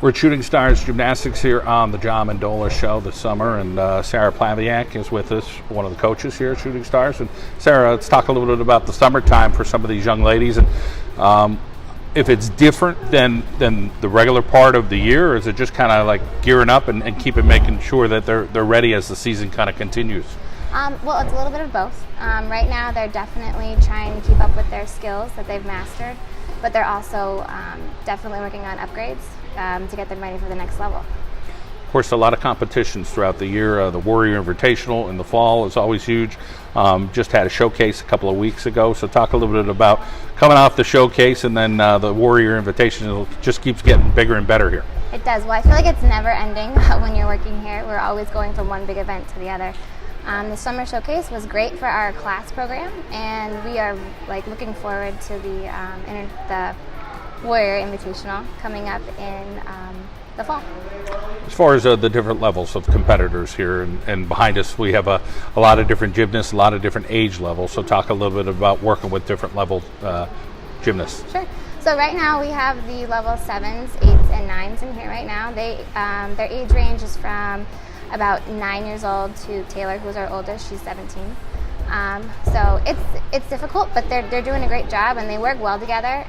We're at Shooting Starz Gymnastics here on the Mendola show this summer, and Sarah Plaviak is with us, one of the coaches here at Shooting Starz. And Sarah, let's talk a little bit about the summertime for some of these young ladies, and if it's different than the regular part of the year, or is it just kind of like gearing up and making sure that they're ready as the season kind of continues? Well, it's a little bit of both. Right now, they're definitely trying to keep up with their skills that they've mastered, but they're also definitely working on upgrades to get them ready for the next level. Of course, a lot of competitions throughout the year. The Warrior Invitational in the fall is always huge. Just had a showcase a couple of weeks ago, so talk a little bit about coming off the showcase, and then the Warrior Invitational just keeps getting bigger and better here. It does. Well, I feel like it's never ending when you're working here. We're always going from one big event to the other. The summer showcase was great for our class program, and we are looking forward to the Warrior Invitational coming up in the fall. As far as the different levels of competitors here, and behind us we have a lot of different gymnasts, a lot of different age levels, so talk a little bit about working with different level gymnasts. Sure. So right now we have the level 7s, 8s, and 9s in here right now. Their age range is from about 9 years old to Taylor, who's our oldest. She's 17. So it's difficult, but they're doing a great job, and they work well together.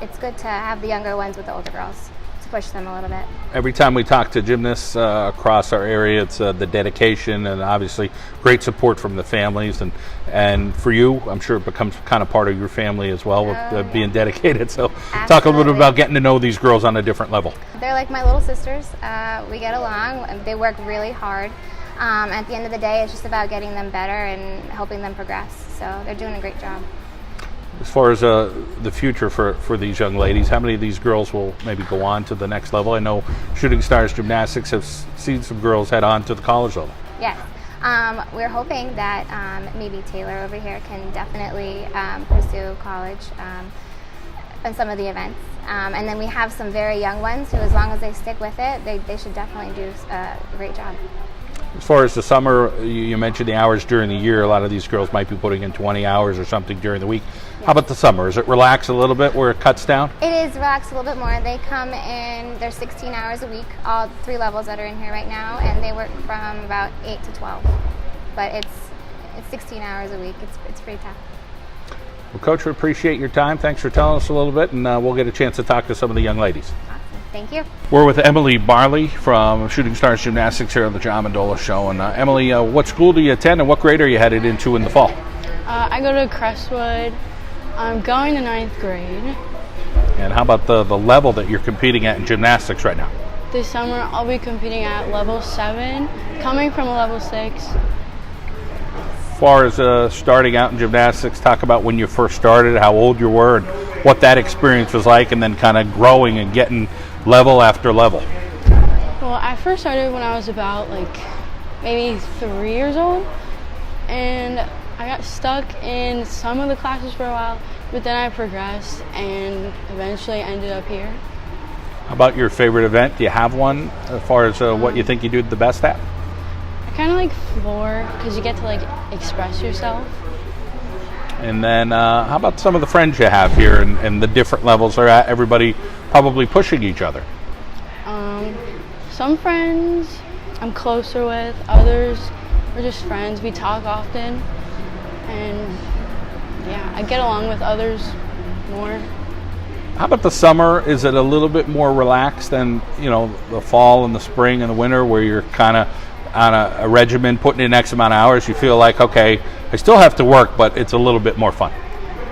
It's good to have the younger ones with the older girls to push them a little bit. Every time we talk to gymnasts across our area, it's the dedication and obviously great support from the families, and for you, I'm sure it becomes kind of part of your family as well with being dedicated. So Absolutely. Talk a little bit about getting to know these girls on a different level. They're like my little sisters. We get along. They work really hard. At the end of the day, it's just about getting them better and helping them progress. So they're doing a great job. As far as the future for these young ladies, how many of these girls will maybe go on to the next level? I know Shooting Starz Gymnastics have seen some girls head on to the college level. Yes. We're hoping that maybe Taylor over here can definitely pursue college in some of the events. And then we have some very young ones who, as long as they stick with it, they should definitely do a great job. As far as the summer, you mentioned the hours during the year. A lot of these girls might be putting in 20 hours or something during the week. Yes. How about the summer? Is it relaxed a little bit where it cuts down? It is relaxed a little bit more. They come in, they're 16 hours a week, all 3 levels that are in here right now, and they work from about 8 to 12. But it's 16 hours a week. It's pretty tough. Well, Coach, we appreciate your time. Thanks for telling us a little bit, and we'll get a chance to talk to some of the young ladies. Thank you. We're with Emily Barley from Shooting Starz Gymnastics here on the Mendola show. And Emily, what school do you attend, and what grade are you headed into in the fall? I go to Crestwood. I'm going to 9th grade. And how about the level that you're competing at in gymnastics right now? This summer I'll be competing at level 7, coming from a level 6. As far as starting out in gymnastics, talk about when you first started, how old you were, and what that experience was like, and then kind of growing and getting level after level. Well, I first started when I was about maybe 3 years old, and I got stuck in some of the classes for a while, but then I progressed and eventually ended up here. How about your favorite event? Do you have one as far as what you think you do the best at? I kind of like floor because you get to express yourself. And then how about some of the friends you have here and the different levels they're at? Everybody probably pushing each other. Some friends I'm closer with, others we're just friends. We talk often, and yeah, I get along with others more. How about the summer? Is it a little bit more relaxed than the fall and the spring and the winter, where you're kind of on a regimen, putting in X amount of hours? You feel like, okay, I still have to work, but it's a little bit more fun.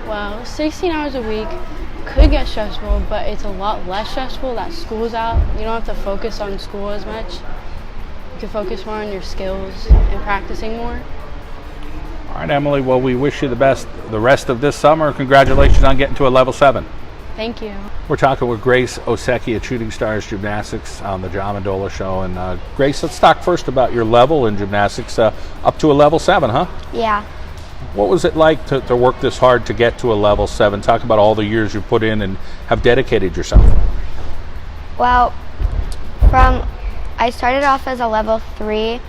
Well, 16 hours a week could get stressful, but it's a lot less stressful that school's out. You don't have to focus on school as much. You can focus more on your skills and practicing more. All right, Emily, well, we wish you the best the rest of this summer. Congratulations on getting to a level 7. Thank you. We're talking with Grace Osecki at Shooting Starz Gymnastics on the Mendola show. And Grace, let's talk first about your level in gymnastics, up to a level 7, huh? Yeah. What was it like to work this hard to get to a level 7? Talk about all the years you put in and have dedicated yourself. Well, I started off as a level 3,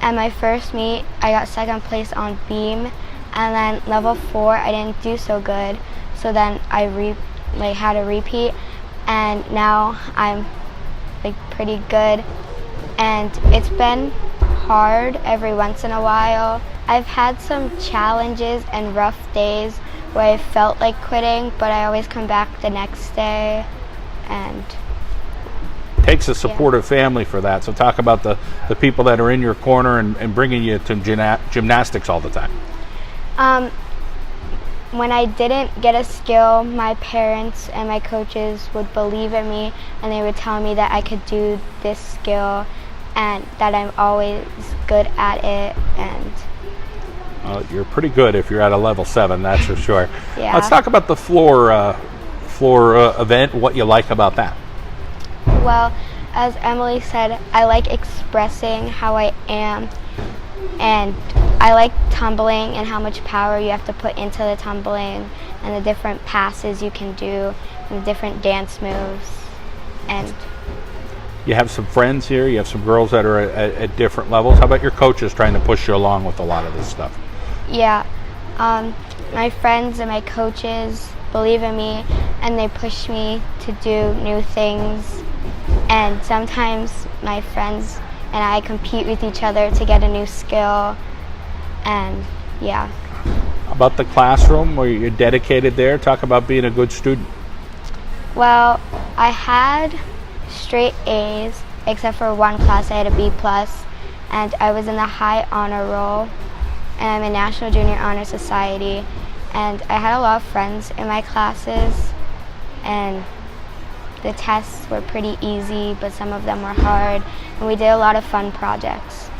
and my first meet I got 2nd place on beam, and then level 4 I didn't do so good, so then I had a repeat, and now I'm like pretty good, and it's been hard every once in a while. I've had some challenges and rough days where I felt like quitting, but I always come back the next day. And takes a supportive family for that. So talk about the people that are in your corner and bringing you to gymnastics all the time. When I didn't get a skill, my parents and my coaches would believe in me, and they would tell me that I could do this skill and that I'm always good at it. And you're pretty good if you're at a level 7, that's for sure. Yeah. Let's talk about the floor event, what you like about that. Well, as Emily said, I like expressing how I am, and I like tumbling and how much power you have to put into the tumbling and the different passes you can do and the different dance moves. And you have some friends here, you have some girls that are at different levels. How about your coaches trying to push you along with a lot of this stuff? Yeah, my friends and my coaches believe in me, and they push me to do new things. And sometimes my friends and I compete with each other to get a new skill. And yeah. How about the classroom where you're dedicated there? Talk about being a good student. Well, I had straight A's, except for one class I had a B+, and I was in the high honor roll, and I'm in National Junior Honor Society, and I had a lot of friends in my classes, and the tests were pretty easy, but some of them were hard, and we did a lot of fun projects.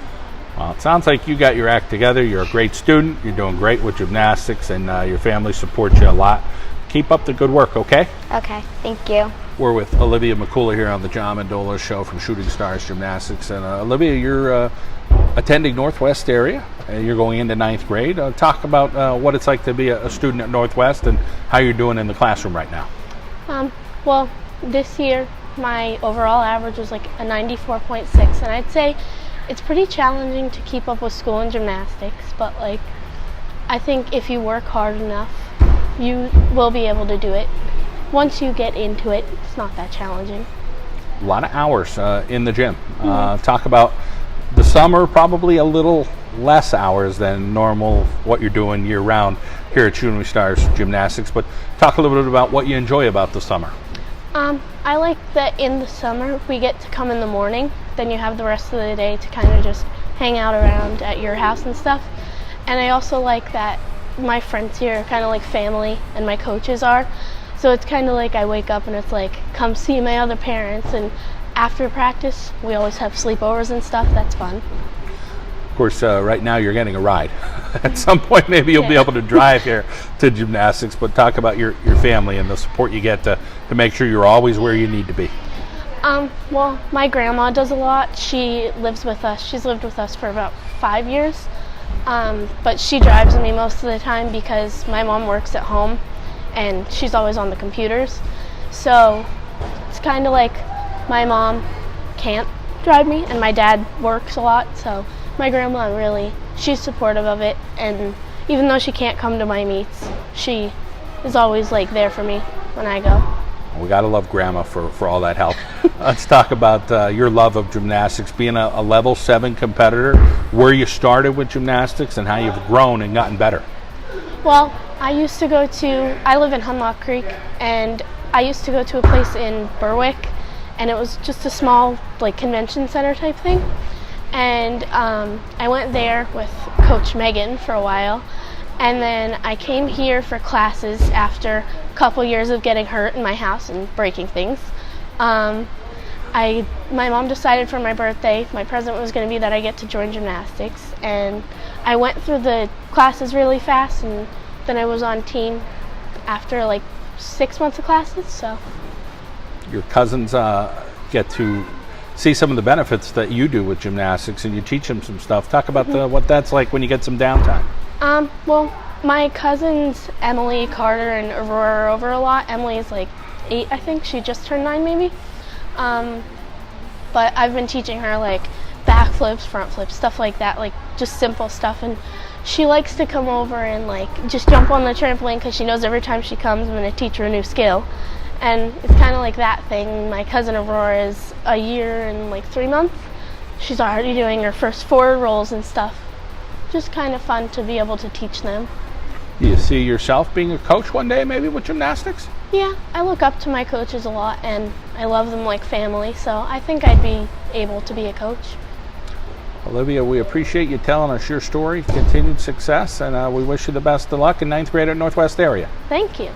Well, it sounds like you got your act together. You're a great student. You're doing great with gymnastics, and your family supports you a lot. Keep up the good work, okay? Okay, thank you. We're with Olivia McCullough here on the John Mendola Show from Shooting Starz Gymnastics. And Olivia, you're attending Northwest area. You're going into 9th grade. Talk about what it's like to be a student at Northwest and how you're doing in the classroom right now. Well, this year my overall average was like a 94.6, and I'd say it's pretty challenging to keep up with school and gymnastics, but like I think if you work hard enough, you will be able to do it. Once you get into it, it's not that challenging. A lot of hours in the gym. Talk about the summer, probably a little less hours than normal, what you're doing year round here at Shooting Starz Gymnastics, but talk a little bit about what you enjoy about the summer. I like that in the summer we get to come in the morning, then you have the rest of the day to kind of just hang out around at your house and stuff. And I also like that my friends here are kind of like family, and my coaches are. So it's kind of like I wake up and it's like, come see my other parents, and after practice we always have sleepovers and stuff. That's fun. Of course, right now you're getting a ride. At some point maybe you'll be able to drive here to gymnastics, but talk about your family and the support you get to make sure you're always where you need to be. Well, my grandma does a lot. She lives with us. She's lived with us for about 5 years. But she drives me most of the time because my mom works at home and she's always on the computers. So it's kind of like my mom can't drive me and my dad works a lot. So my grandma really, she's supportive of it. And even though she can't come to my meets, she is always like there for me when I go. We gotta love Grandma for all that help. Let's talk about your love of gymnastics, being a level 7 competitor, where you started with gymnastics and how you've grown and gotten better. Well, I live in Hunlock Creek, and I used to go to a place in Berwick, and it was just a small like convention center type thing. And I went there with Coach Megan for a while. And then I came here for classes after a couple years of getting hurt in my house and breaking things. My mom decided for my birthday, my present was going to be that I get to join gymnastics. And I went through the classes really fast, and then I was on team after like 6 months of classes. So your cousins get to see some of the benefits that you do with gymnastics, and you teach them some stuff. Talk about what that's like when you get some downtime. Well, my cousins Emily, Carter, and Aurora are over a lot. Emily's like 8, I think. She just turned 9 maybe. But I've been teaching her like backflips, front flips, stuff like that, like just simple stuff. And she likes to come over and like just jump on the trampoline because she knows every time she comes I'm going to teach her a new skill. And it's kind of like that thing. My cousin Aurora is a year and like 3 months. She's already doing her first forward rolls and stuff. Just kind of fun to be able to teach them. Do you see yourself being a coach one day, maybe with gymnastics? Yeah, I look up to my coaches a lot, and I love them like family, so I think I'd be able to be a coach. Olivia, we appreciate you telling us your story, continued success, and we wish you the best of luck in 9th grade at Northwest area. Thank you.